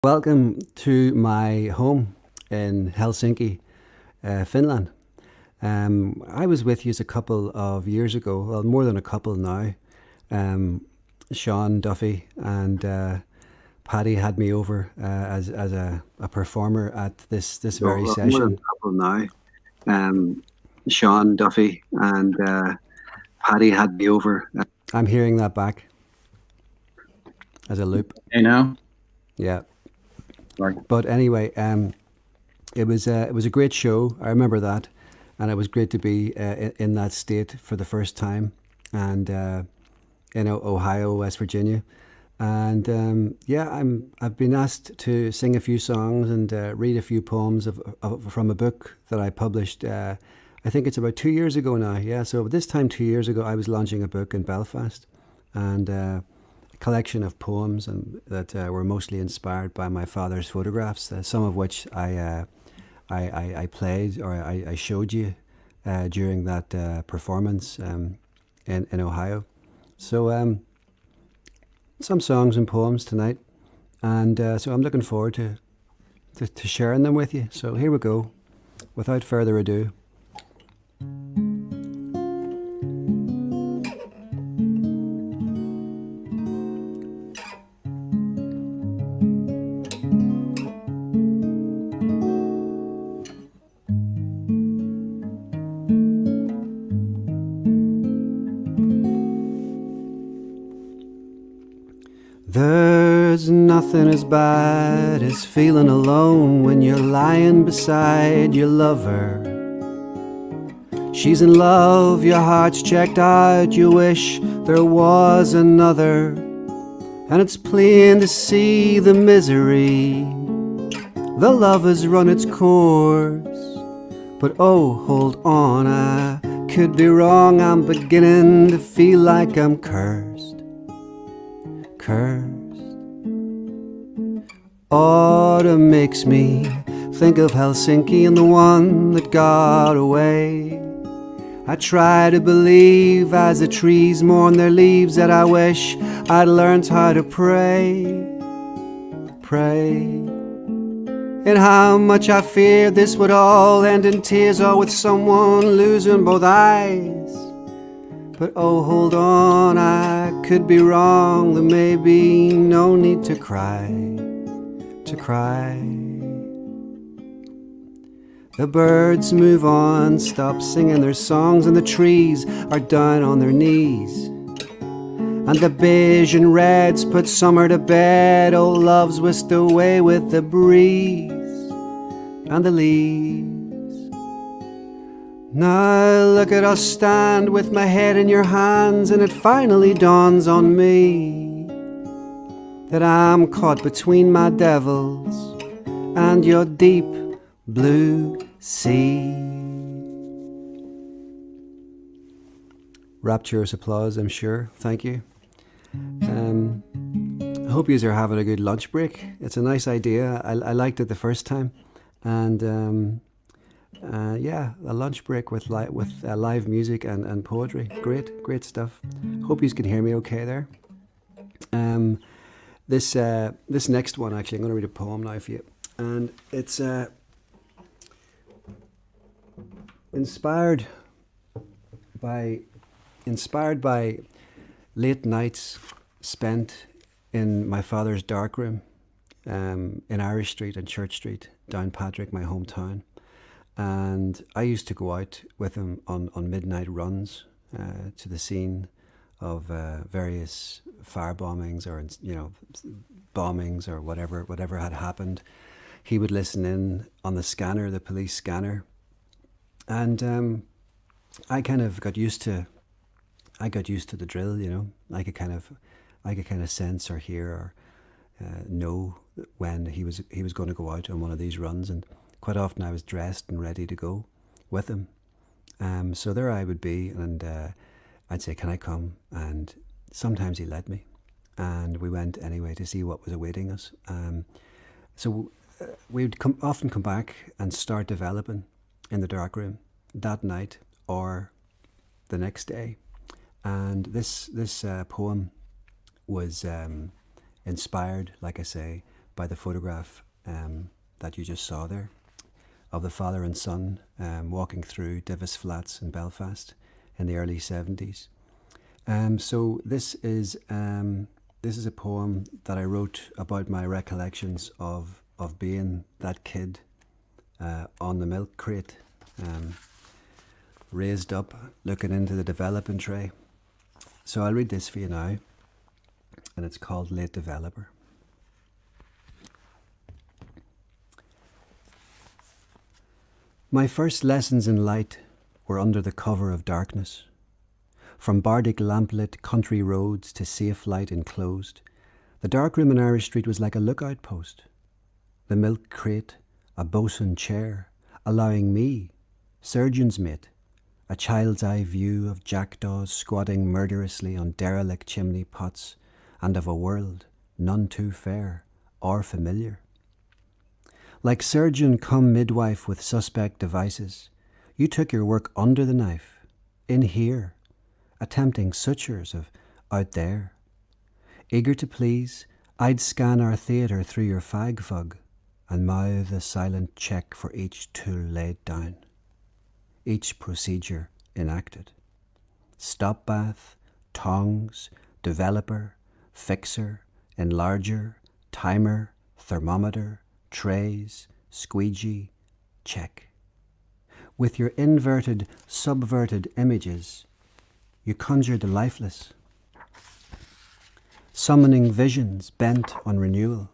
Welcome to my home in Helsinki, Finland. I was with you a couple of years ago, well, more than a couple now. Sean Duffy and Paddy had me over as a performer at this very More session. than a couple now. Sean Duffy and Paddy had me over. I'm hearing that back as a loop. Hey, now? Yeah. Right. But anyway, it was a great show. I remember that, and it was great to be in that state for the first time, and in Ohio, West Virginia, and yeah, I've been asked to sing a few songs and read a few poems from a book that I published. I think it's about 2 years ago now. Yeah, so this time 2 years ago, I was launching a book in Belfast, and collection of poems and that were mostly inspired by my father's photographs, some of which I played or I showed you during that performance in Ohio. So some songs and poems tonight, and so I'm looking forward to sharing them with you. So here we go. Without further ado. There's nothing as bad as feeling alone when you're lying beside your lover. She's in love, your heart's checked out, you wish there was another. And it's plain to see the misery. The love has run its course. But oh, hold on, I could be wrong, I'm beginning to feel like I'm cursed. Autumn makes me think of Helsinki and the one that got away. I try to believe as the trees mourn their leaves that I wish I'd learned how to pray. And how much I feared this would all end in tears or with someone losing both eyes. But oh, hold on, I could be wrong. There may be no need to cry. The birds move on, stop singing their songs, and the trees are down on their knees. And the beige and reds put summer to bed. Old love's whisked away with the breeze and the leaves. Now look at us stand with my head in your hands, and it finally dawns on me that I'm caught between my devils and your deep blue sea. Rapturous applause, I'm sure. Thank you. I hope you are having a good lunch break. It's a nice idea. I liked it the first time, and yeah, a lunch break with live music and poetry. Great stuff. Hope you can hear me okay there. This next one, actually, I'm going to read a poem now for you, and it's inspired by late nights spent in my father's darkroom in Irish Street and Church Street, Downpatrick, my hometown. And I used to go out with him on midnight runs to the scene of various fire bombings or bombings or whatever had happened. He would listen in on the scanner, the police scanner, and I kind of got used to the drill. I could kind of sense or hear or know when he was going to go out on one of these runs, and quite often I was dressed and ready to go with him. So there I would be, and I'd say, "Can I come?" And sometimes he let me, and we went anyway to see what was awaiting us. So we'd often come back and start developing in the darkroom that night or the next day. And this poem was inspired, like I say, by the photograph that you just saw there of the father and son walking through Divis Flats in Belfast in the early 70s. So this is a poem that I wrote about my recollections of being that kid on the milk crate, raised up, looking into the developing tray. So I'll read this for you now, and it's called Late Developer. My first lessons in light were under the cover of darkness. From bardic lamplit country roads to safe light enclosed, the dark room in Irish Street was like a lookout post. The milk crate, a bosun chair, allowing me, surgeon's mate, a child's eye view of jackdaws squatting murderously on derelict chimney pots, and of a world none too fair or familiar. Like surgeon come midwife with suspect devices, you took your work under the knife, in here, attempting sutures of out there. Eager to please, I'd scan our theatre through your fag fug and mouth a silent check for each tool laid down, each procedure enacted. Stop bath, tongs, developer, fixer, enlarger, timer, thermometer, trays, squeegee, check. With your inverted, subverted images, you conjured the lifeless, summoning visions bent on renewal.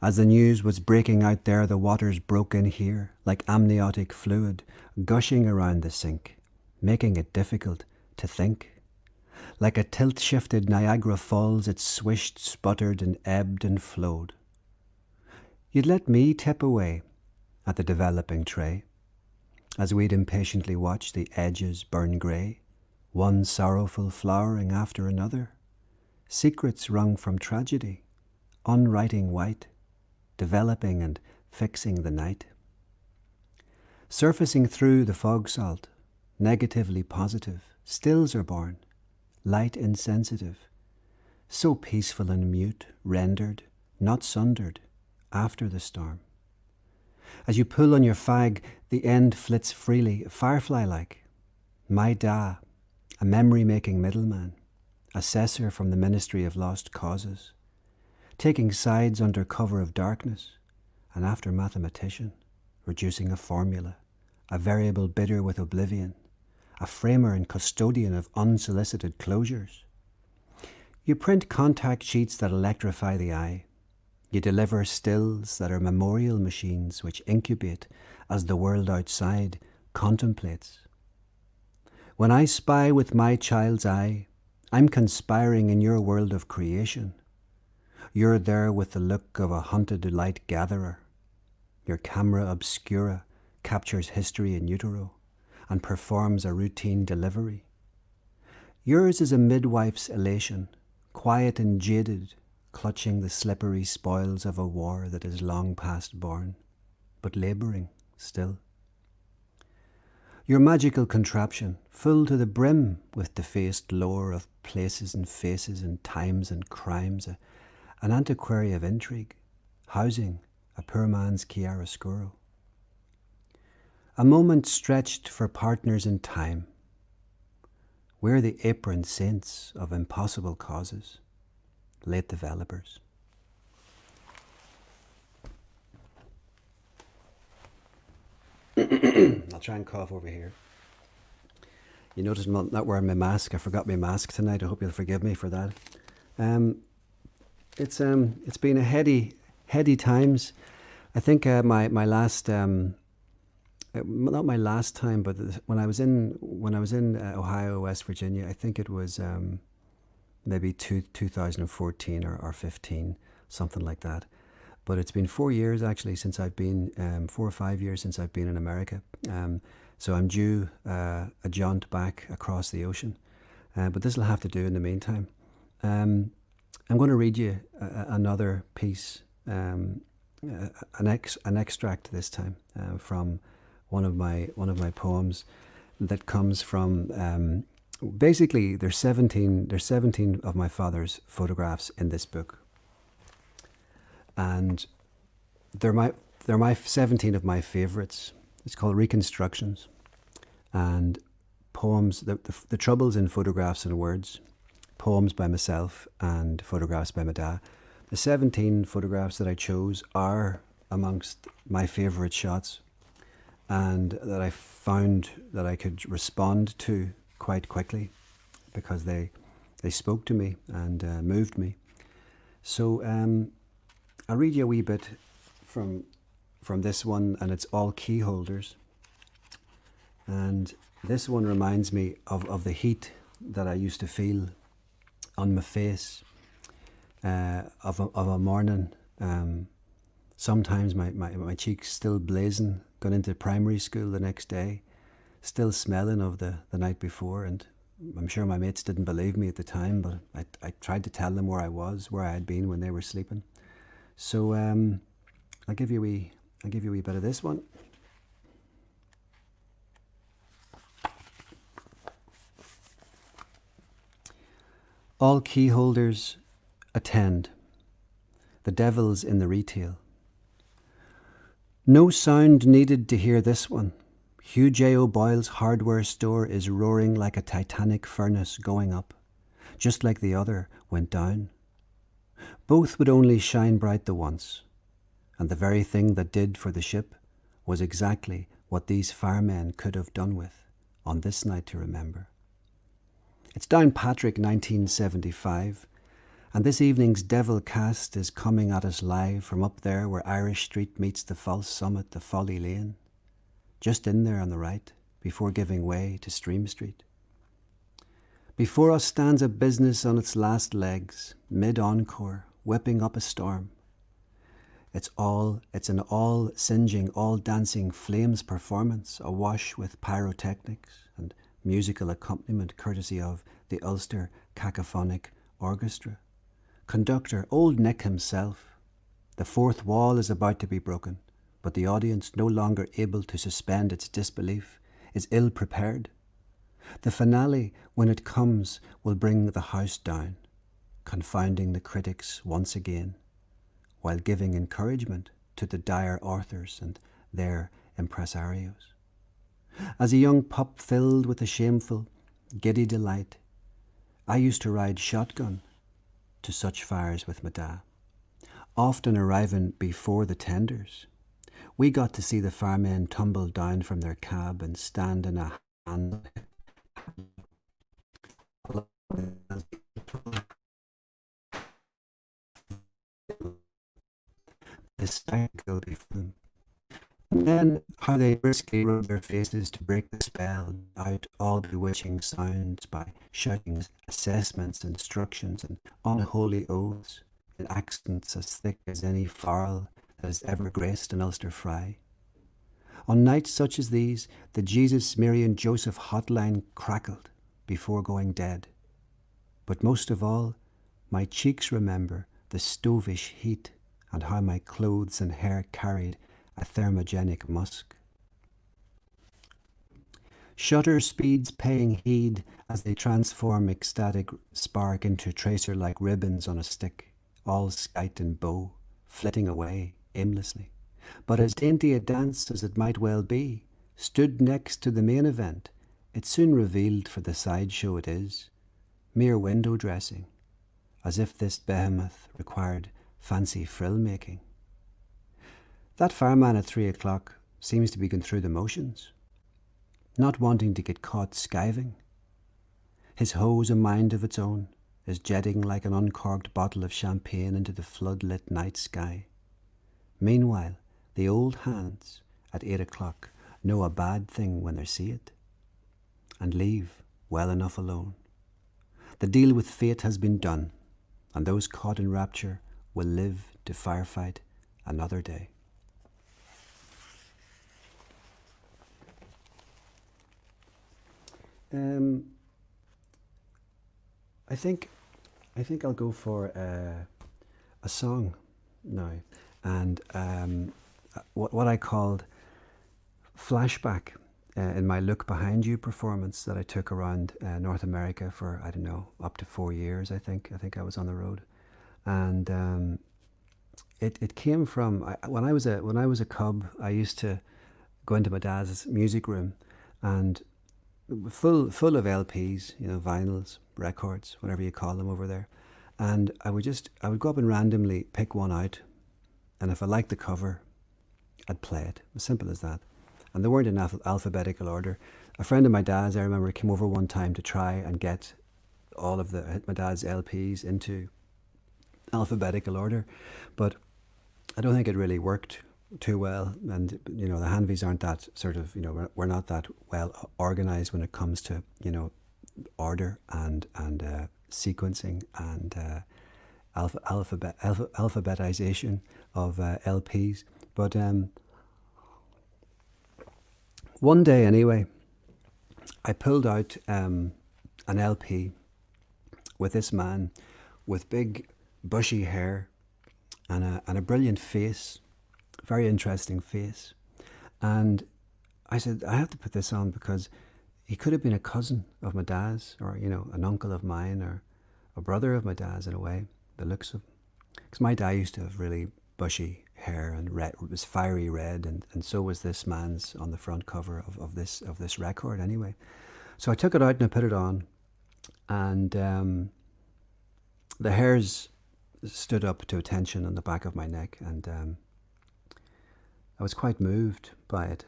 As the news was breaking out there, the waters broke in here, like amniotic fluid, gushing around the sink, making it difficult to think. Like a tilt-shifted Niagara Falls, it swished, sputtered, and ebbed and flowed. You'd let me tip away at the developing tray, as we'd impatiently watch the edges burn grey, one sorrowful flowering after another, secrets wrung from tragedy, unwriting white, developing and fixing the night. Surfacing through the fog salt, negatively positive, stills are born, light insensitive, so peaceful and mute, rendered, not sundered, after the storm. As you pull on your fag, the end flits freely, firefly-like. My da, a memory-making middleman, assessor from the Ministry of Lost Causes, taking sides under cover of darkness, an after mathematician, reducing a formula, a variable bidder with oblivion, a framer and custodian of unsolicited closures. You print contact sheets that electrify the eye. You deliver stills that are memorial machines which incubate as the world outside contemplates. When I spy with my child's eye, I'm conspiring in your world of creation. You're there with the look of a hunted light gatherer. Your camera obscura captures history in utero and performs a routine delivery. Yours is a midwife's elation, quiet and jaded, clutching the slippery spoils of a war that is long past born, but labouring still. Your magical contraption, full to the brim with defaced lore of places and faces and times and crimes, an antiquary of intrigue, housing a poor man's chiaroscuro. A moment stretched for partners in time. We're the apron saints of impossible causes, late developers. I'll try and cough over here. You notice I'm not wearing my mask. I forgot my mask tonight. I hope you'll forgive me for that. It's been a heady times. I think my last not my last time, but when I was in Ohio, West Virginia, I think it was maybe 2014 or 15, something like that. But it's been 4 years actually since I've been 4 or 5 years since I've been in America. So I'm due a jaunt back across the ocean. But this will have to do in the meantime. I'm going to read you another piece, an extract this time from one of my poems that comes from. Basically, there's 17 of my father's photographs in this book. and they're my 17 of my favourites. It's called Reconstructions, and poems, the troubles in photographs and words, poems by myself and photographs by my dad. The 17 photographs that I chose are amongst my favourite shots, and that I found that I could respond to quite quickly because they spoke to me and moved me. So I'll read you a wee bit from this one, and it's all key holders. And this one reminds me of the heat that I used to feel on my face of a morning. Sometimes my cheeks still blazing, going into primary school the next day, still smelling of the night before. And I'm sure my mates didn't believe me at the time, but I tried to tell them where I was, where I had been when they were sleeping. So I'll give you a wee bit of this one. All key holders attend. The devil's in the retail. No sound needed to hear this one. Hugh J. O'Boyle's hardware store is roaring like a titanic furnace going up, just like the other went down. Both would only shine bright the once, and the very thing that did for the ship was exactly what these firemen could have done with on this night to remember. It's Downpatrick 1975, and this evening's devil cast is coming at us live from up there where Irish Street meets the false summit, the Folly Lane, just in there on the right, before giving way to Stream Street. Before us stands a business on its last legs, mid-encore, whipping up a storm. It's an all-singeing, all-dancing flames performance, awash with pyrotechnics and musical accompaniment courtesy of the Ulster Cacophonic Orchestra. Conductor, old Nick himself. The fourth wall is about to be broken, but the audience, no longer able to suspend its disbelief, is ill-prepared. The finale, when it comes, will bring the house down, confounding the critics once again, while giving encouragement to the dire authors and their impresarios. As a young pup filled with a shameful, giddy delight, I used to ride shotgun to such fires with my dad, often arriving before the tenders. We got to see the firemen tumble down from their cab and stand in a hand. The spectacle before them. And then how they briskly rubbed their faces to break the spell out all bewitching sounds by shouting assessments, instructions, and unholy oaths in accents as thick as any farl that has ever graced an Ulster fry. On nights such as these, the Jesus, Mary and Joseph hotline crackled before going dead. But most of all, my cheeks remember the stovish heat and how my clothes and hair carried a thermogenic musk. Shutter speeds paying heed as they transform ecstatic spark into tracer-like ribbons on a stick, all skite and bow, flitting away aimlessly. But as dainty a dance as it might well be, stood next to the main event, it soon revealed for the sideshow it is, mere window dressing, as if this behemoth required fancy frill making. That fireman at 3 o'clock seems to be going through the motions, not wanting to get caught skiving. His hose a mind of its own is jetting like an uncorked bottle of champagne into the flood-lit night sky. Meanwhile, the old hands at 8 o'clock know a bad thing when they see it, and leave well enough alone. The deal with fate has been done, and those caught in rapture will live to firefight another day. I think I'll go for a song now, and what I called flashback in my Look Behind You performance that I took around North America for, I don't know, up to 4 years. I think I was on the road, and it came from when I was a cub. I used to go into my dad's music room, and full of LPs, vinyls, records, whatever you call them over there. And I would go up and randomly pick one out, and if I liked the cover, I'd play it. As simple as that. And they weren't in alphabetical order. A friend of my dad's, I remember, came over one time to try and get all of my dad's LPs into alphabetical order, but I don't think it really worked too well. And the Hanveys aren't that sort of, we're not that well organized when it comes to order and sequencing and alphabetization of LPs. But one day anyway, I pulled out an LP with this man with big bushy hair and a brilliant face, very interesting face. And I said, I have to put this on because he could have been a cousin of my dad's, or an uncle of mine, or a brother of my dad's in a way, the looks of him. Because my dad used to have really bushy hair and red, it was fiery red, and so was this man's on the front cover of this record anyway. So I took it out and I put it on, and the hairs stood up to attention on the back of my neck, and I was quite moved by it.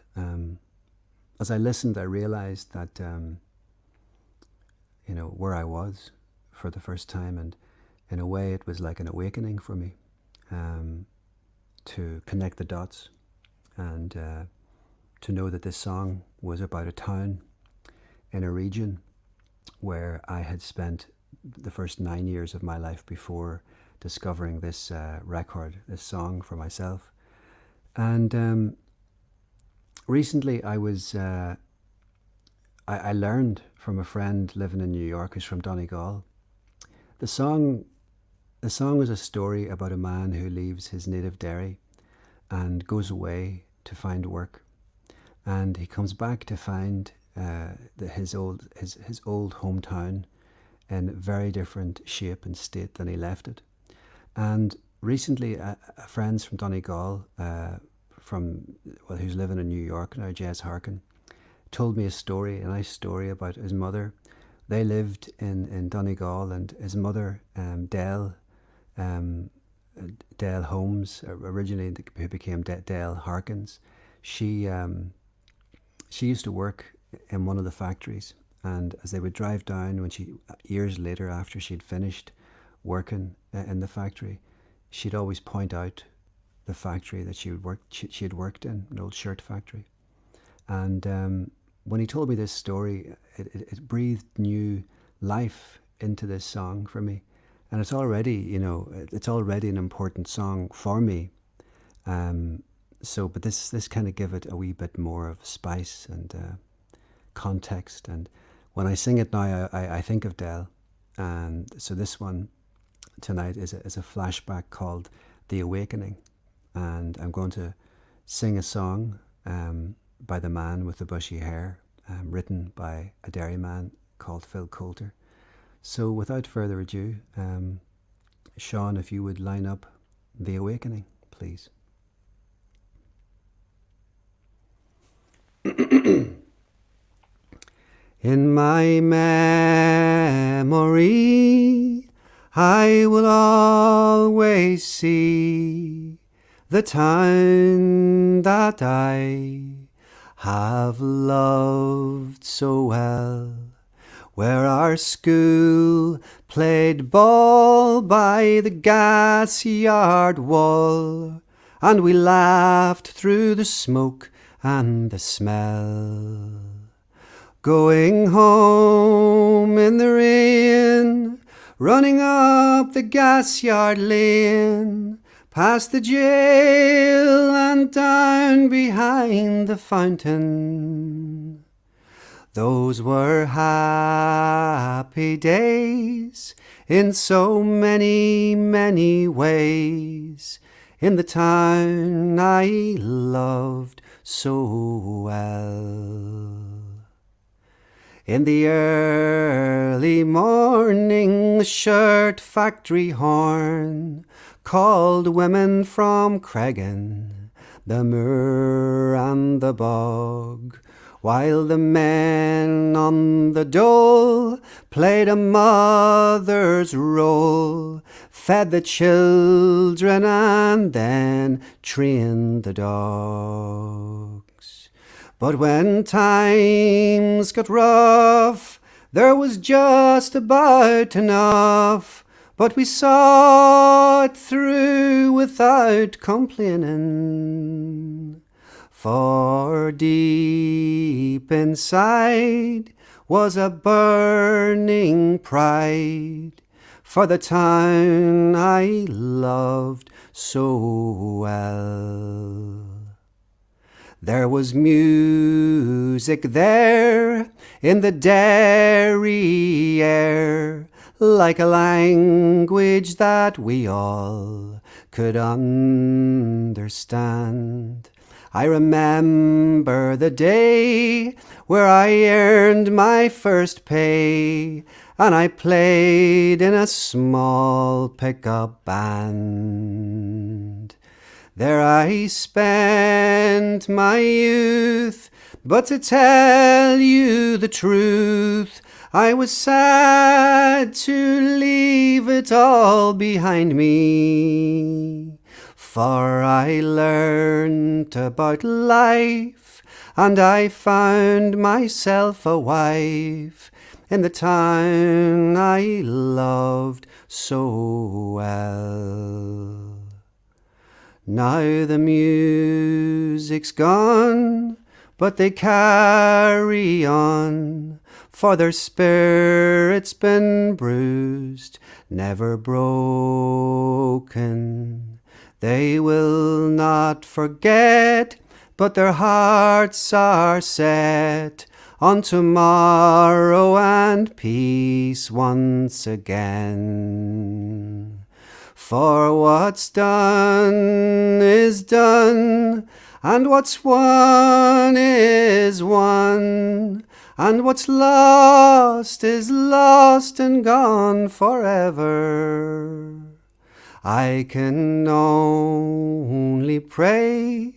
As I listened, I realized that where I was for the first time, and in a way it was like an awakening for me, to connect the dots, and to know that this song was about a town in a region where I had spent the first 9 years of my life before discovering this record, this song for myself. And recently I was, I learned from a friend living in New York who's from Donegal. The song is a story about a man who leaves his native Derry and goes away to find work, and he comes back to find his old hometown in a very different shape and state than he left it. And recently, friends from Donegal, who's living in New York now, Jez Harkin, told me a nice story about his mother. They lived in Donegal, and his mother, Dell Holmes, originally who became Dell Harkins, she used to work in one of the factories, and as they would drive down, years later after she'd finished working in the factory, she'd always point out the factory that she had worked in, an old shirt factory. And when he told me this story, it breathed new life into this song for me, and it's already an important song for me. But this kind of give it a wee bit more of spice and context. And when I sing it now, I think of Dell. And so this one tonight is a flashback called The Awakening. And I'm going to sing a song by the man with the bushy hair, written by a Derry man called Phil Coulter. So without further ado, Sean, if you would line up The Awakening, please. In my memory, I will always see the town that I have loved so well, where our school played ball by the gas yard wall, and we laughed through the smoke and the smell. Going home in the rain, running up the gas yard lane, past the jail and down behind the fountain. Those were happy days in so many, many ways, in the town I loved so well. In the early morning, the shirt factory horn called women from Cregan, the moor and the bog, while the men on the dole played a mother's role, fed the children and then trained the dogs. But when times got rough, there was just about enough, but we saw it through without complaining. For deep inside was a burning pride for the town I loved so well. There was music there in the dairy air, like a language that we all could understand. I remember the day where I earned my first pay, and I played in a small pickup band. There I spent my youth, but to tell you the truth, I was sad to leave it all behind me. For I learned about life, and I found myself a wife in the town I loved so well. Now the music's gone, but they carry on, for their spirit's been bruised, never broken. They will not forget, but their hearts are set on tomorrow and peace once again. For what's done is done, and what's won is won, and what's lost is lost and gone forever. I can only pray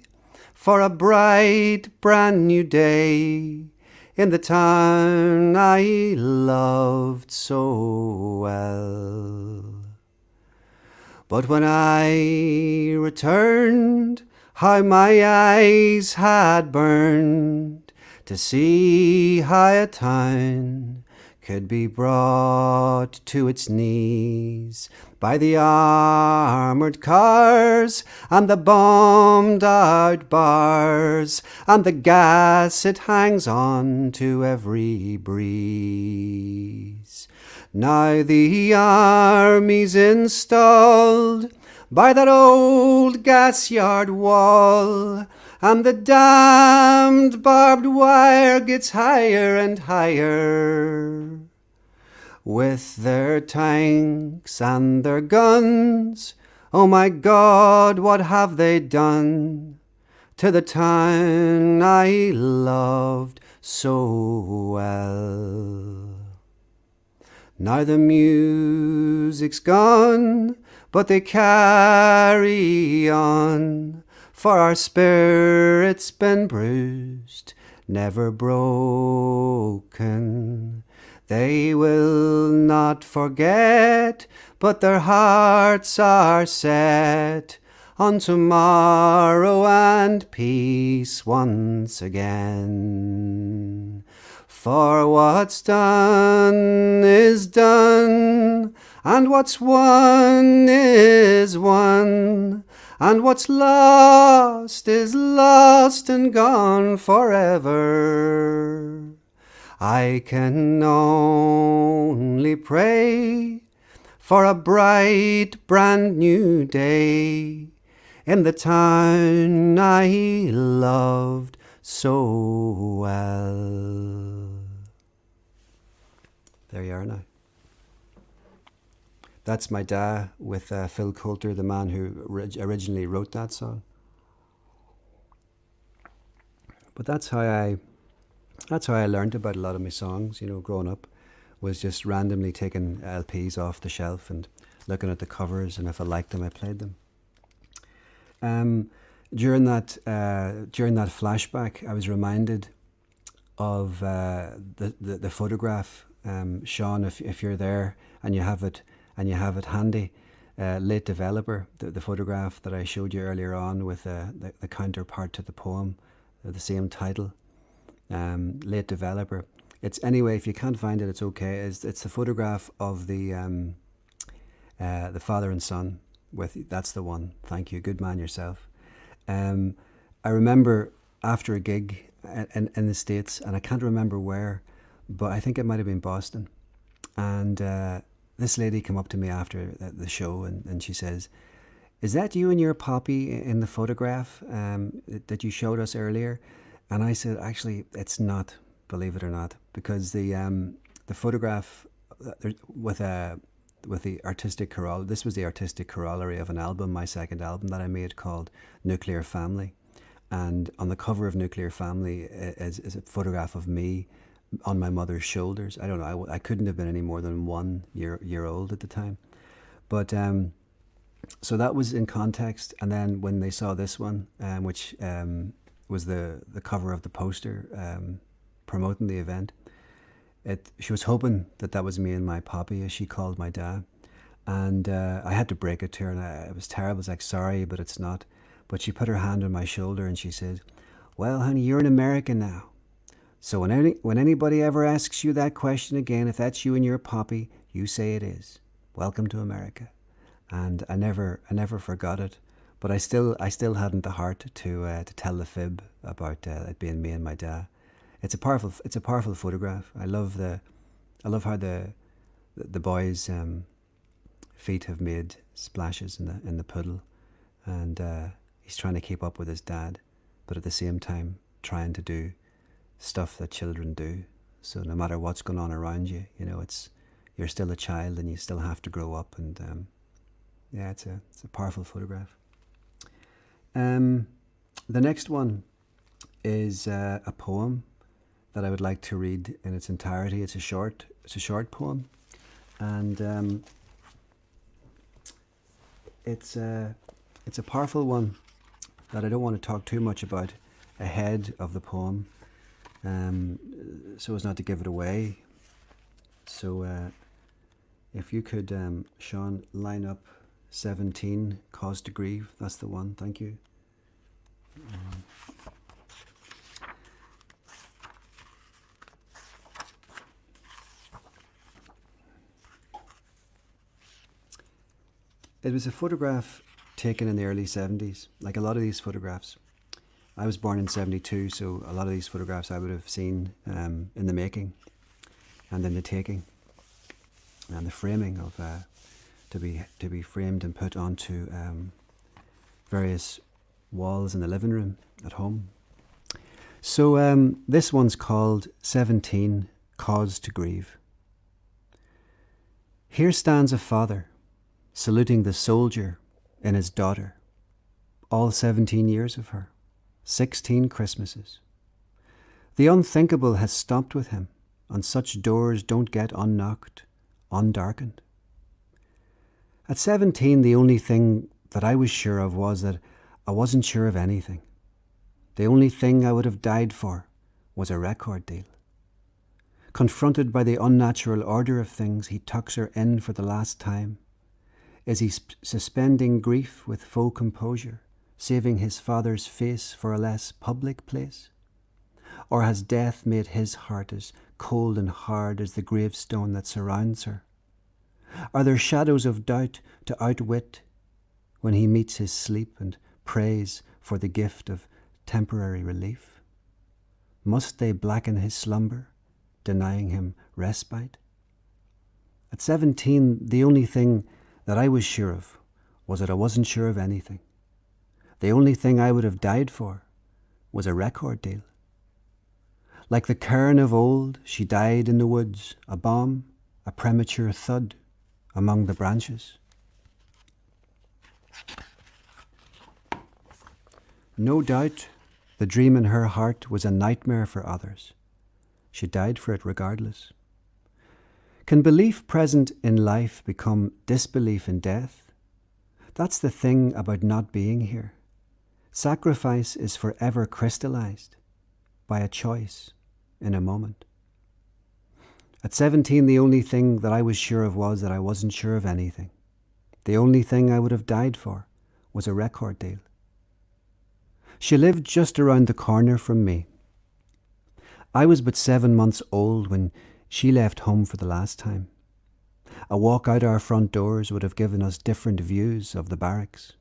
for a bright brand new day in the town I loved so well. But when I returned, how my eyes had burned to see how a town could be brought to its knees by the armoured cars and the bombed out bars and the gas it hangs on to every breeze. Now the army's installed by that old gas yard wall, and the damned barbed wire gets higher and higher. With their tanks and their guns, oh my God, what have they done to the town I loved so well? Now the music's gone, but they carry on, for our spirit's been bruised, never broken. They will not forget, but their hearts are set on tomorrow and peace once again. For what's done is done, and what's won is won, and what's lost is lost and gone forever. I can only pray for a bright brand new day in the town I loved so well. There you are now. That's my dad with Phil Coulter, the man who originally wrote that song. But that's how I learned about a lot of my songs, you know, growing up, was just randomly taking LPs off the shelf and looking at the covers, and if I liked them, I played them. During that flashback, I was reminded of the photograph, Sean, if you're there and you have it handy, Late Developer, the photograph that I showed you earlier on with the counterpart to the poem, the same title, Late Developer. It's, anyway, if you can't find it, it's okay. It's the photograph of the father and son. That's the one. Thank you. Good man yourself. I remember after a gig in the States, and I can't remember where, but I think it might have been Boston. And this lady came up to me after the show, and she says, "Is that you and your Poppy in the photograph that you showed us earlier?" And I said, "Actually, it's not, believe it or not, because the photograph with the artistic corollary, this was the artistic corollary of an album, my second album that I made called Nuclear Family. And on the cover of Nuclear Family is a photograph of me on my mother's shoulders. I don't know, I couldn't have been any more than 1 year old at the time. But so that was in context. And then when they saw this one, which was the cover of the poster promoting the event, she was hoping that was me and my Poppy, as she called my dad. And I had to break it to her, and it was terrible. I was like, "Sorry, but it's not." But she put her hand on my shoulder and she said, "Well, honey, you're in America now. So when anybody ever asks you that question again, if that's you and your Poppy, you say it is. Welcome to America." And I never forgot it. But I still hadn't the heart to tell the fib about it being me and my dad. It's a powerful photograph. I love how the boys' feet have made splashes in the puddle, and he's trying to keep up with his dad, but at the same time trying to do stuff that children do. So no matter what's going on around you, you're still a child and you still have to grow up. And it's a powerful photograph. The next one is a poem that I would like to read in its entirety. It's a short poem, and it's a powerful one that I don't want to talk too much about ahead of the poem, so as not to give it away. So if you could, Sean, line up 17, Cause to Grieve. That's the one. Thank you. It was a photograph taken in the early 70s, like a lot of these photographs. I was born in 72, so a lot of these photographs I would have seen in the making and in the taking and the framing of to be framed and put onto various walls in the living room at home. So this one's called 17, Cause to Grieve. Here stands a father saluting the soldier in his daughter, all 17 years of her, 16 Christmases. The unthinkable has stopped with him, and such doors don't get unknocked, undarkened. At 17, the only thing that I was sure of was that I wasn't sure of anything. The only thing I would have died for was a record deal. Confronted by the unnatural order of things, he tucks her in for the last time. Is he suspending grief with faux composure, saving his father's face for a less public place? Or has death made his heart as cold and hard as the gravestone that surrounds her? Are there shadows of doubt to outwit when he meets his sleep and prays for the gift of temporary relief? Must they blacken his slumber, denying him respite? At 17, the only thing that I was sure of was that I wasn't sure of anything. The only thing I would have died for was a record deal. Like the kern of old, she died in the woods, a bomb, a premature thud among the branches. No doubt the dream in her heart was a nightmare for others. She died for it regardless. Can belief present in life become disbelief in death? That's the thing about not being here. Sacrifice is forever crystallized by a choice in a moment. At 17, the only thing that I was sure of was that I wasn't sure of anything. The only thing I would have died for was a record deal. She lived just around the corner from me. I was but 7 months old when she left home for the last time. A walk out our front doors would have given us different views of the barracks.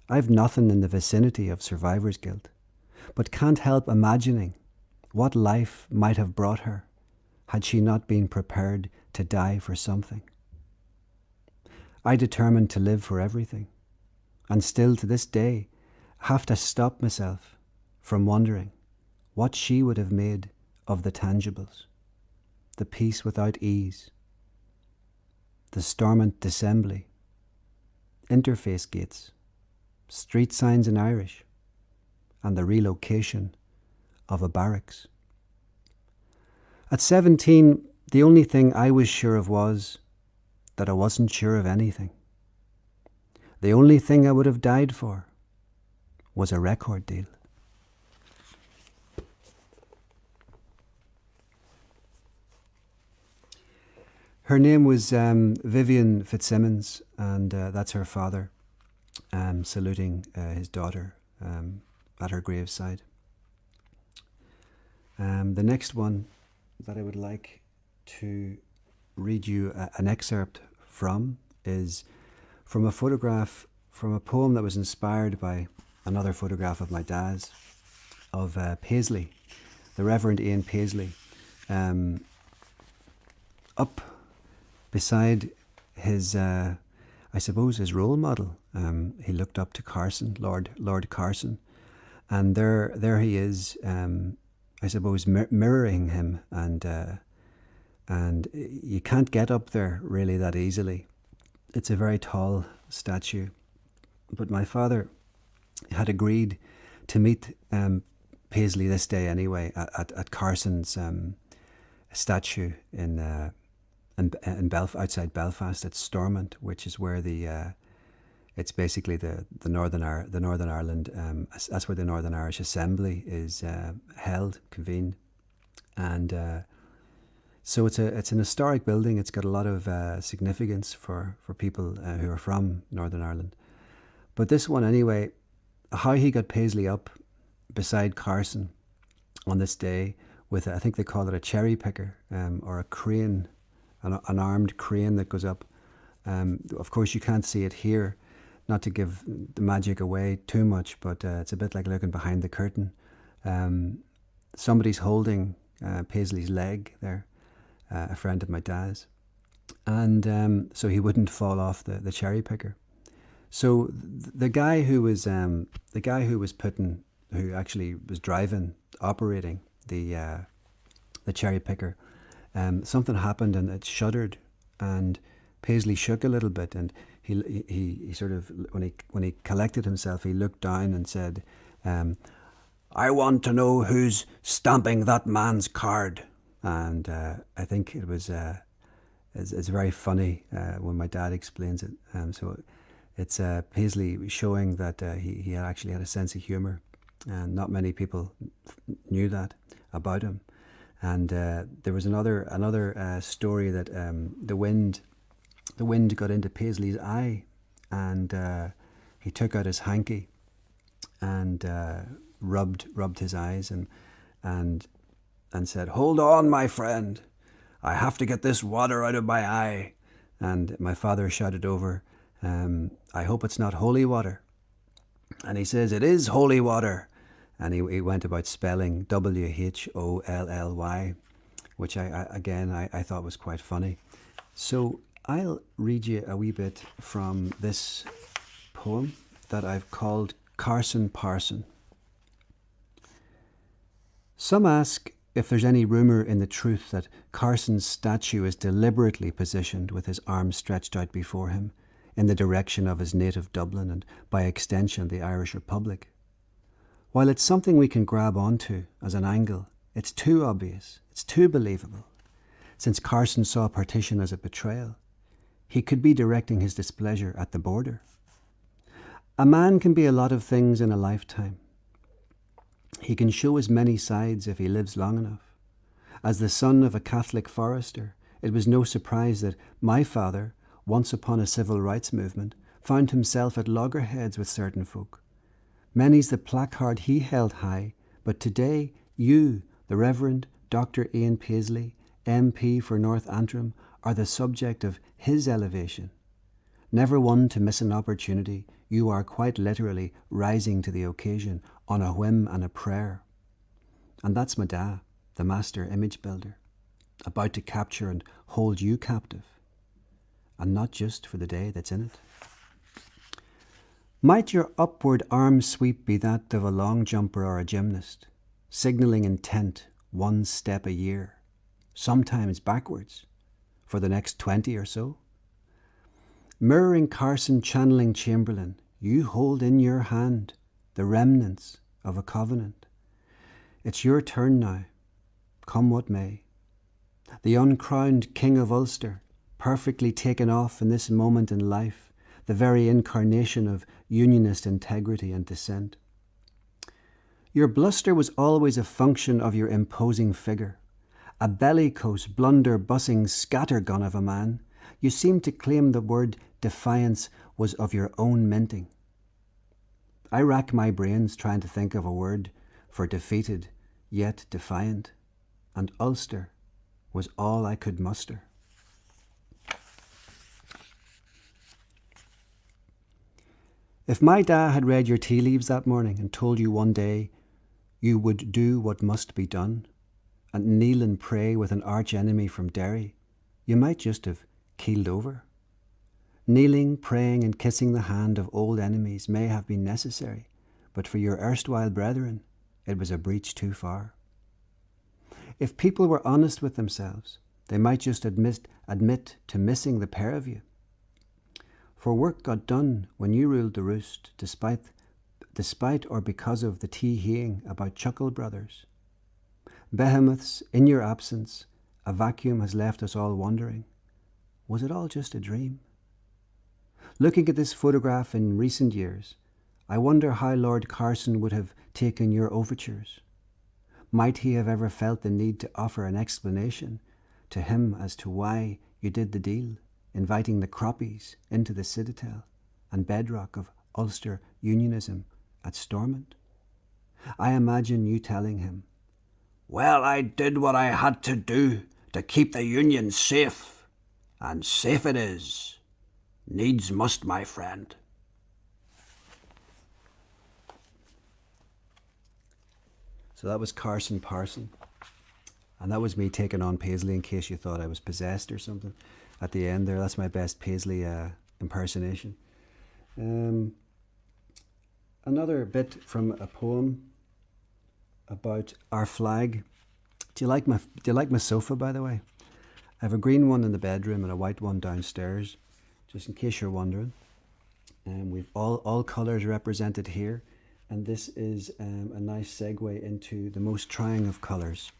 I've nothing in the vicinity of survivor's guilt, but can't help imagining what life might have brought her had she not been prepared to die for something. I determined to live for everything, and still to this day have to stop myself from wondering what she would have made of the tangibles, the peace without ease, the Stormont Dissembly, interface gates, street signs in Irish, and the relocation of a barracks. At 17, the only thing I was sure of was that I wasn't sure of anything. The only thing I would have died for was a record deal. Her name was Vivian Fitzsimmons, and that's her father saluting his daughter at her graveside. The next one that I would like to read you an excerpt from is from a photograph, from a poem that was inspired by another photograph of my dad's, of Paisley, the Reverend Ian Paisley, up beside his, I suppose, his role model. He looked up to Carson, Lord Carson, and there he is, I suppose, mirroring him, and you can't get up there really that easily. It's a very tall statue, but my father had agreed to meet Paisley this day anyway at Carson's statue in outside Belfast at Stormont, which is where it's basically the Northern Ireland. That's where the Northern Irish Assembly is held, convened, and so it's an historic building. It's got a lot of significance for people who are from Northern Ireland. But this one anyway, how he got Paisley up beside Carson on this day with, I think they call it a cherry picker or a crane, an armed crane that goes up. Of course, you can't see it here, not to give the magic away too much, but it's a bit like looking behind the curtain. Somebody's holding Paisley's leg there, a friend of my dad's, and so he wouldn't fall off the cherry picker. So the guy who actually was operating the cherry picker, something happened and it shuddered, and Paisley shook a little bit, and he sort of, when he collected himself, he looked down and said, "I want to know who's stamping that man's card." And I think it was it's very funny when my dad explains it. So it's Paisley showing that he actually had a sense of humour, and not many people knew that about him. And there was another story that the wind got into Paisley's eye, and he took out his hanky and rubbed his eyes and said, "Hold on, my friend, I have to get this water out of my eye." And my father shouted over, "I hope it's not holy water." And he says, "It is holy water." And he went about spelling WHOLLY, which I thought was quite funny. So I'll read you a wee bit from this poem that I've called Carson Parson. Some ask if there's any rumour in the truth that Carson's statue is deliberately positioned with his arms stretched out before him in the direction of his native Dublin and, by extension, the Irish Republic. While it's something we can grab onto as an angle, it's too obvious, it's too believable. since Carson saw partition as a betrayal. He could be directing his displeasure at the border. A man can be a lot of things in a lifetime. He can show his many sides if he lives long enough. As the son of a Catholic forester, it was no surprise that my father, once upon a civil rights movement, found himself at loggerheads with certain folk. Many's the placard he held high, but today you, the Reverend Dr. Ian Paisley, MP for North Antrim, are the subject of his elevation. Never one to miss an opportunity, you are quite literally rising to the occasion on a whim and a prayer. And that's my dad, the master image builder, about to capture and hold you captive, and not just for the day that's in it. Might your upward arm sweep be that of a long jumper or a gymnast, signalling intent 1 step a year, sometimes backwards, for the next 20 or so? Mirroring Carson channeling Chamberlain, you hold in your hand the remnants of a covenant. It's your turn now, come what may. The uncrowned King of Ulster, perfectly taken off in this moment in life, the very incarnation of unionist integrity and dissent. Your bluster was always a function of your imposing figure. A bellicose, blunder-bussing scattergun of a man, you seemed to claim the word defiance was of your own minting. I rack my brains trying to think of a word for defeated, yet defiant, and Ulster was all I could muster. If my da had read your tea leaves that morning and told you one day you would do what must be done and kneel and pray with an arch enemy from Derry, you might just have keeled over. Kneeling, praying and kissing the hand of old enemies may have been necessary, but for your erstwhile brethren, it was a breach too far. If people were honest with themselves, they might just admit to missing the pair of you. For work got done when you ruled the roost, despite or because of the tee-heeing about Chuckle Brothers. Behemoths, in your absence, a vacuum has left us all wondering. Was it all just a dream? Looking at this photograph in recent years, I wonder how Lord Carson would have taken your overtures. Might he have ever felt the need to offer an explanation to him as to why you did the deal, inviting the croppies into the citadel and bedrock of Ulster unionism at Stormont? I imagine you telling him, "Well, I did what I had to do to keep the union safe, and safe it is. Needs must, my friend." So that was Carson Parson. And that was me taking on Paisley in case you thought I was possessed or something at the end there. That's my best Paisley impersonation. Another bit from a poem about our flag. Do you like my sofa, by the way? I have a green one in the bedroom and a white one downstairs, just in case you're wondering. We've all colours represented here, and this is a nice segue into the most trying of colours.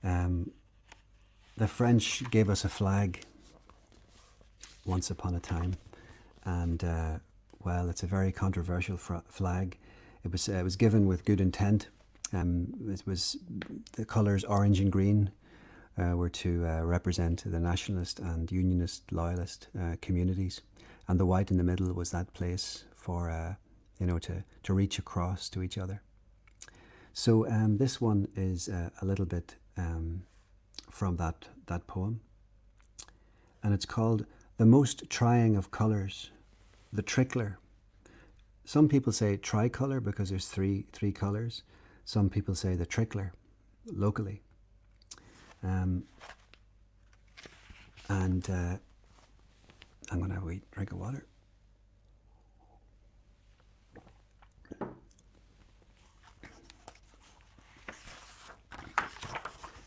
The French gave us a flag once upon a time, and well, it's a very controversial flag. It was given with good intent. It was the colours orange and green were to represent the nationalist and unionist loyalist communities, and the white in the middle was that place for to reach across to each other. So this one is a little bit from that poem, and it's called "The Most Trying of Colours," the trickler. Some people say tricolour because there's three colours. Some people say the trickler locally. I'm going to have a drink of water.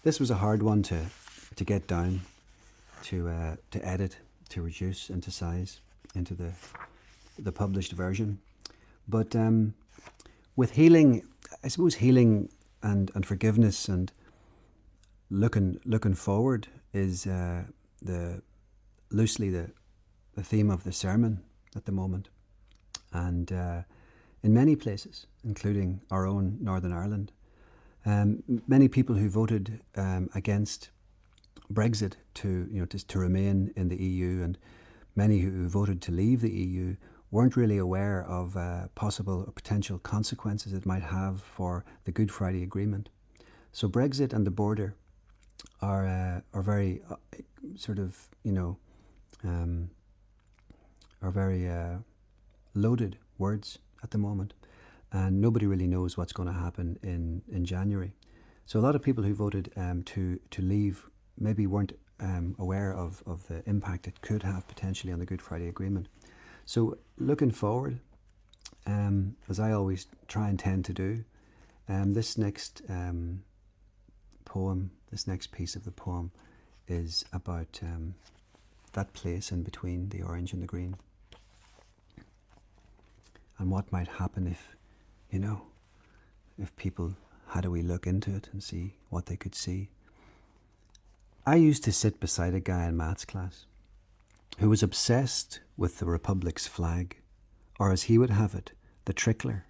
This was a hard one to get down, to edit, to reduce into size, into the published version. But with healing, I suppose healing and forgiveness and looking forward is loosely the theme of the sermon at the moment, and in many places, including our own Northern Ireland, many people who voted against Brexit to remain in the EU, and many who voted to leave the EU, weren't really aware of possible or potential consequences it might have for the Good Friday Agreement. So Brexit and the border are very are very loaded words at the moment, and nobody really knows what's going to happen in January. So a lot of people who voted to leave maybe weren't aware of the impact it could have potentially on the Good Friday Agreement. So looking forward, as I always try and tend to do, this next poem, this next piece of the poem, is about that place in between the orange and the green, and what might happen if people had a wee look into it and see what they could see. I used to sit beside a guy in maths class who was obsessed with the Republic's flag, or as he would have it, the trickler,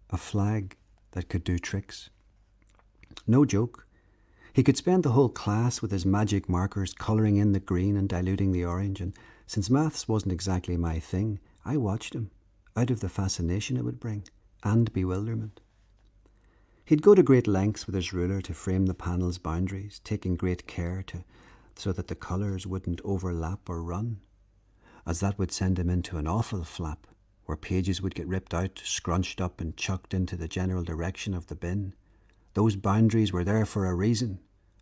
a flag that could do tricks. No joke. He could spend the whole class with his magic markers colouring in the green and diluting the orange, and since maths wasn't exactly my thing, I watched him, out of the fascination it would bring, and bewilderment. He'd go to great lengths with his ruler to frame the panel's boundaries, taking great care so that the colours wouldn't overlap or run, as that would send him into an awful flap, where pages would get ripped out, scrunched up and chucked into the general direction of the bin. Those boundaries were there for a reason,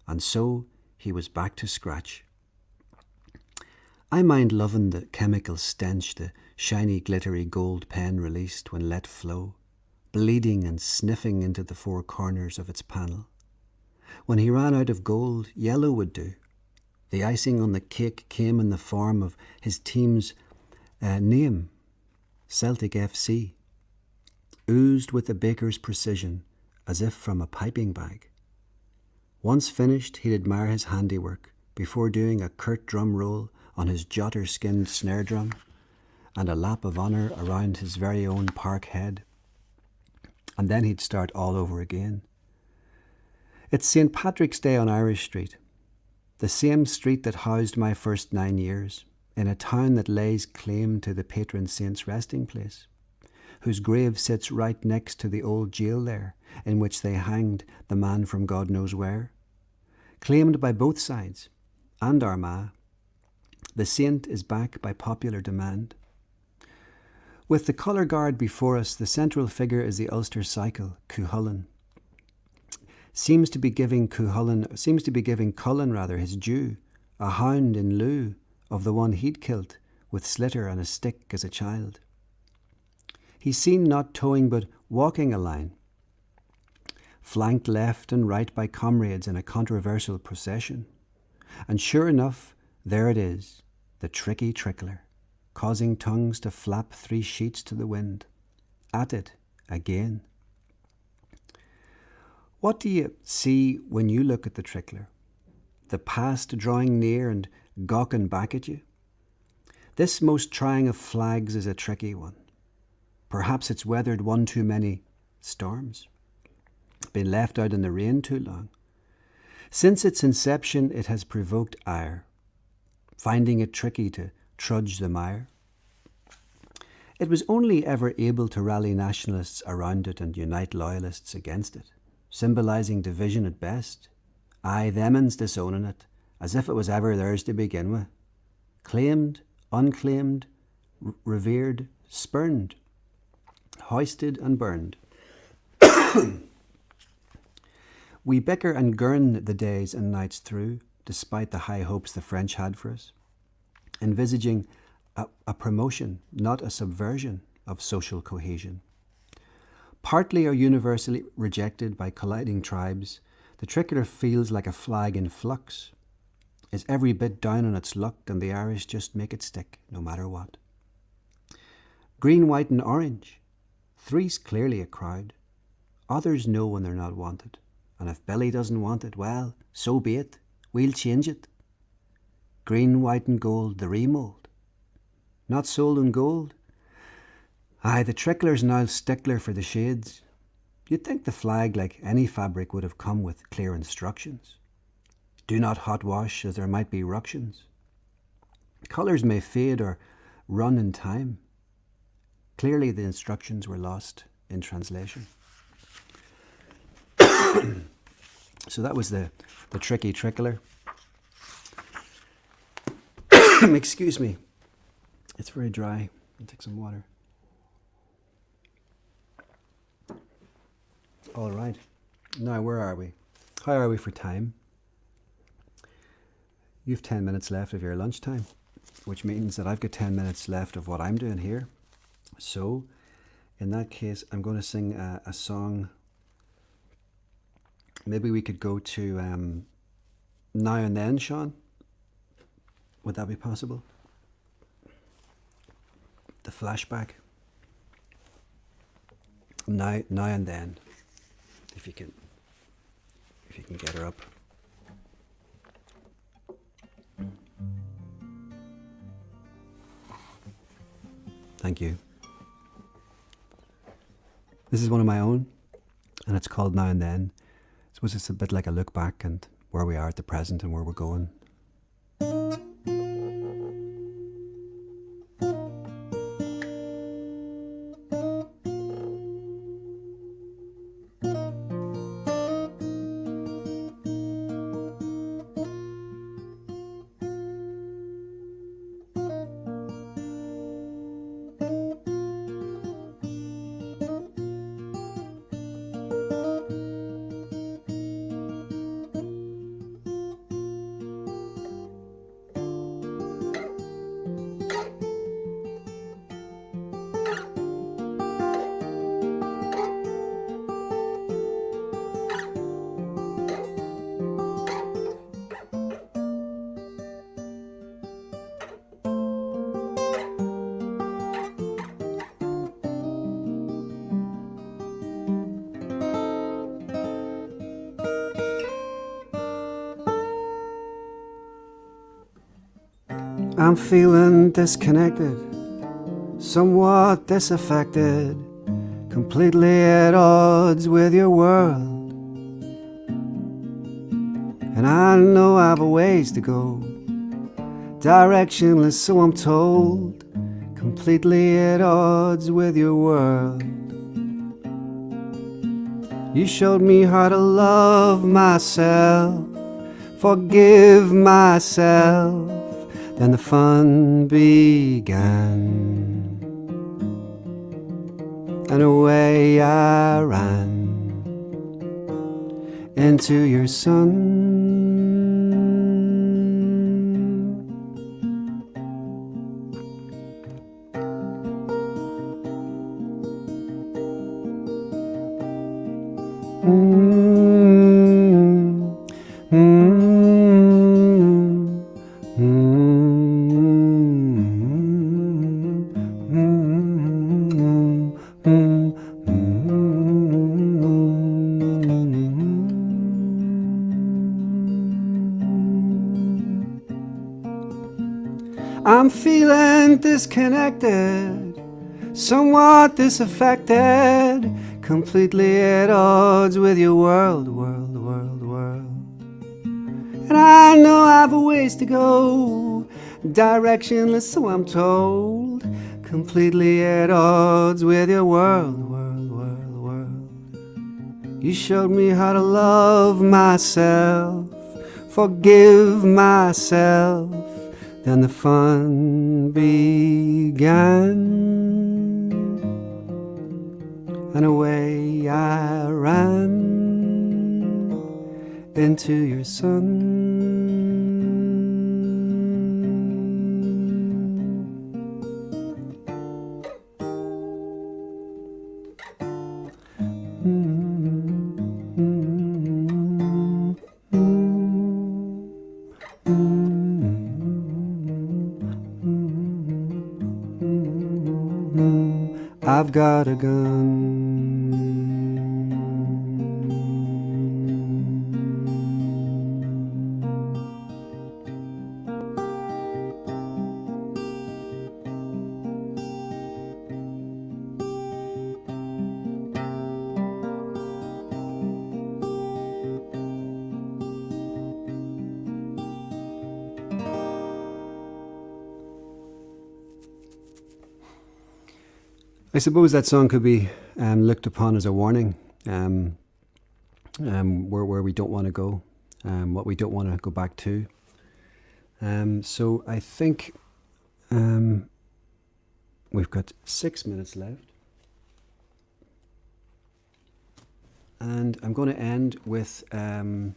and so he was back to scratch. I mind loving the chemical stench the shiny glittery gold pen released when let flow, bleeding and sniffing into the four corners of its panel. When he ran out of gold, yellow would do. The icing on the cake came in the form of his team's name, Celtic FC, oozed with the baker's precision, as if from a piping bag. Once finished, he'd admire his handiwork before doing a curt drum roll on his jotter-skinned snare drum and a lap of honour around his very own park head. And then he'd start all over again. It's St. Patrick's Day on Irish Street, the same street that housed my first 9 years, in a town that lays claim to the patron saint's resting place, whose grave sits right next to the old jail there, in which they hanged the man from God knows where. Claimed by both sides, and Armagh, the saint is back by popular demand. With the colour guard before us, the central figure is the Ulster cycle, Cuchulainn. Seems to be giving Cullen his due, a hound in lieu of the one he'd killed with sliotar and a stick as a child. He's seen not towing but walking a line, flanked left and right by comrades in a controversial procession. And sure enough, there it is, the tricky trickler, causing tongues to flap 3 sheets to the wind. At it again. What do you see when you look at the trickler? The past drawing near and gawking back at you? This most trying of flags is a tricky one. Perhaps it's weathered one too many storms, been left out in the rain too long. Since its inception, it has provoked ire, finding it tricky to trudge the mire. It was only ever able to rally nationalists around it and unite loyalists against it, symbolising division at best. Aye, them's disowning it, as if it was ever theirs to begin with. Claimed, unclaimed, revered, spurned, hoisted and burned. We bicker and gurn the days and nights through, despite the high hopes the French had for us, envisaging a promotion, not a subversion, of social cohesion. Partly or universally rejected by colliding tribes, the tricolor feels like a flag in flux, is every bit down on its luck, and the Irish just make it stick, no matter what. Green, white and orange. Three's clearly a crowd. Others know when they're not wanted, And if Billy doesn't want it, well, so be it. We'll change it. Green, white and gold, the remould. Not sold in gold. Aye, the trickler's now stickler for the shades. You'd think the flag, like any fabric, would have come with clear instructions. Do not hot wash, as there might be ructions. Colours may fade or run in time. Clearly the instructions were lost in translation. So that was the tricky trickler. Excuse me. It's very dry. I'll take some water. All right. Now, where are we? How are we for time? You've 10 minutes left of your lunchtime, which means that I've got 10 minutes left of what I'm doing here. So, in that case, I'm going to sing a song. Maybe we could go to Now and Then, Sean. Would that be possible? The flashback. Now and Then. If you can get her up. Thank you. This is one of my own, and it's called Now and Then. I suppose it's a bit like a look back and where we are at the present and where we're going. I'm feeling disconnected, somewhat disaffected, completely at odds with your world. And I know I've a ways to go, directionless so I'm told, completely at odds with your world. You showed me how to love myself, forgive myself. Then the fun began, and away I ran into your sun. I'm feeling disconnected, somewhat disaffected, completely at odds with your world, world, world, world. And I know I've a ways to go, directionless so I'm told, completely at odds with your world, world, world, world. You showed me how to love myself, forgive myself. Then the fun began, and away I ran into your sun. I've got a gun. I suppose that song could be looked upon as a warning, where we don't want to go, what we don't want to go back to. So I think we've got 6 minutes left. And I'm going to end with a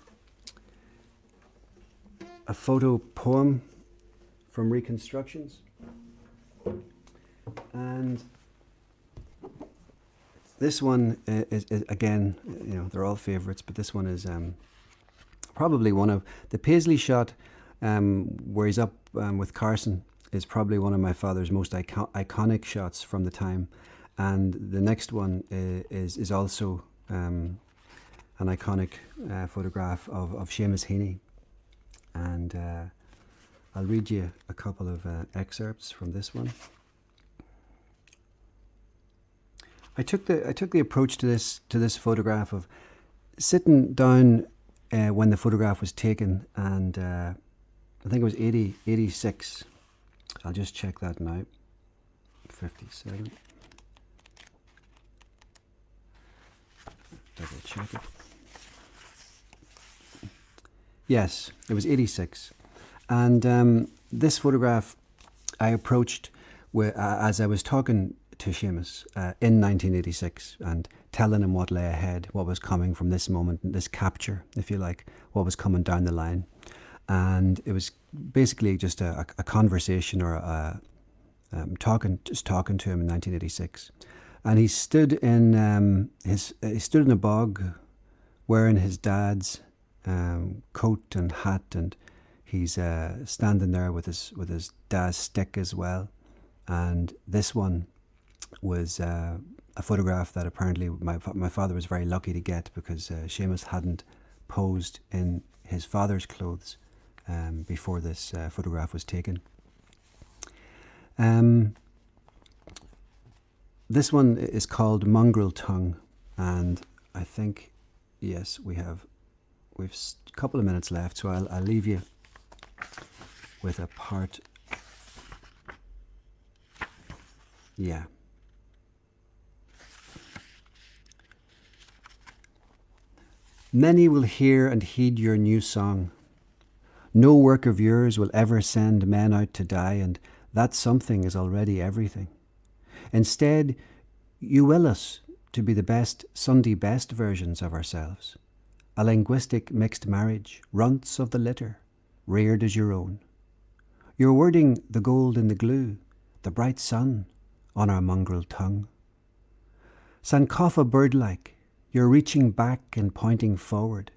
photo poem from Reconstructions. And this one is again, they're all favourites, but this one is probably one of the Paisley shot where he's up with Carson is probably one of my father's most iconic shots from the time. And the next one is also an iconic photograph of Seamus Heaney. And I'll read you a couple of excerpts from this one. I took the approach to this photograph of sitting down when the photograph was taken, and I think it was 86. I'll just check that now. 57. Double check it. Yes, it was 86. And this photograph I approached as I was talking to Seamus in 1986 and telling him what lay ahead, what was coming from this moment, this capture, if you like, what was coming down the line. And it was basically just a conversation or talking to him in 1986. And he stood in a bog wearing his dad's coat and hat, and he's standing there with his dad's stick as well. And this one was a photograph that apparently my father was very lucky to get, because Seamus hadn't posed in his father's clothes before this photograph was taken. This one is called Mongrel Tongue, and I think, yes, we've a couple of minutes left, so I'll leave you with a part. Yeah. Many will hear and heed your new song. No work of yours will ever send men out to die, and that something is already everything. Instead, you will us to be the best Sunday best versions of ourselves, a linguistic mixed marriage, runts of the litter, reared as your own. You're wording the gold in the glue, the bright sun on our mongrel tongue. Sankofa bird-like, you're reaching back and pointing forward.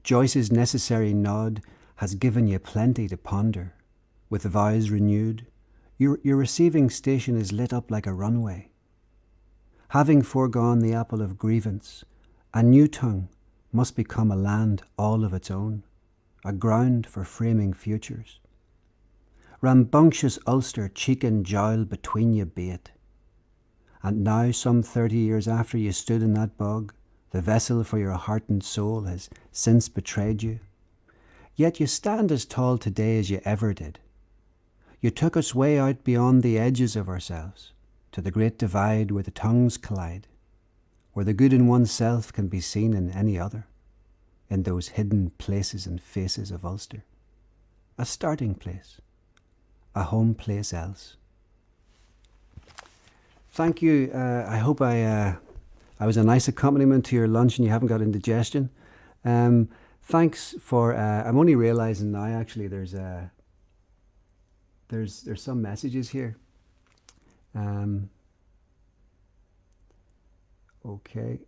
Joyce's necessary nod has given you plenty to ponder. With vows renewed, your receiving station is lit up like a runway. Having foregone the apple of grievance, a new tongue must become a land all of its own, a ground for framing futures. Rambunctious Ulster cheek and jowl between you be it. And now, some 30 years after you stood in that bog, the vessel for your heart and soul has since betrayed you. Yet you stand as tall today as you ever did. You took us way out beyond the edges of ourselves, to the great divide where the tongues collide, where the good in oneself can be seen in any other, in those hidden places and faces of Ulster. A starting place, a home place else. Thank you. I hope I was a nice accompaniment to your lunch and you haven't got indigestion. Thanks for. I'm only realising now. Actually, there's some messages here. Okay.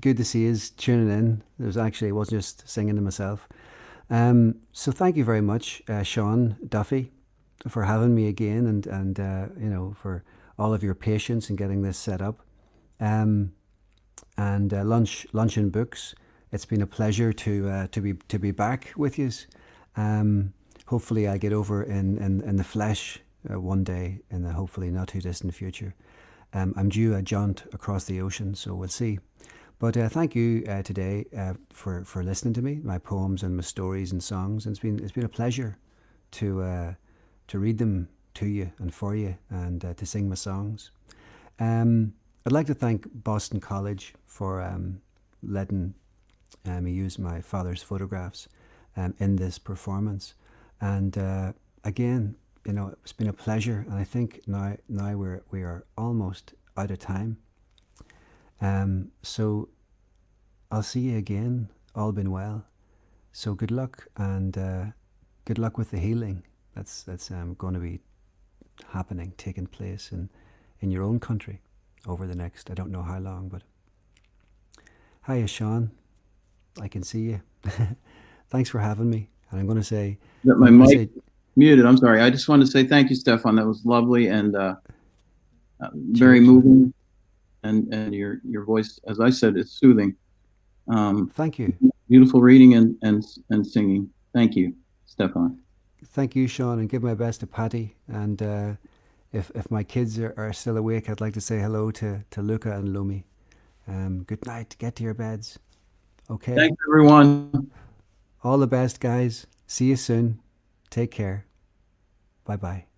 Good to see you tuning in. I wasn't just singing to myself. So thank you very much, Sean Duffy, for having me again, and for all of your patience in getting this set up. And lunch and books. It's been a pleasure to be back with you. Hopefully, I get over in the flesh one day in the hopefully not too distant future. I'm due a jaunt across the ocean, so we'll see. But thank you today for listening to me, my poems and my stories and songs. And it's been a pleasure to read them to you and for you, and to sing my songs. I'd like to thank Boston College for letting me use my father's photographs in this performance. And again, it's been a pleasure, and I think now we are almost out of time. So I'll see you again, all been well. So good luck, and good luck with the healing that's going to be taking place in your own country over the next, I don't know how long, but hiya, Sean. I can see you. Thanks for having me. And I'm going to say... My mic muted. I'm sorry. I just wanted to say thank you, Steafán. That was lovely and very moving. And your voice, as I said, is soothing. Thank you. Beautiful reading and singing. Thank you, Steafán. Thank you, Sean, and give my best to Patty. And if my kids are still awake, I'd like to say hello to Luca and Lumi. Good night. Get to your beds. Okay. Thanks, everyone. All the best, guys. See you soon. Take care. Bye-bye.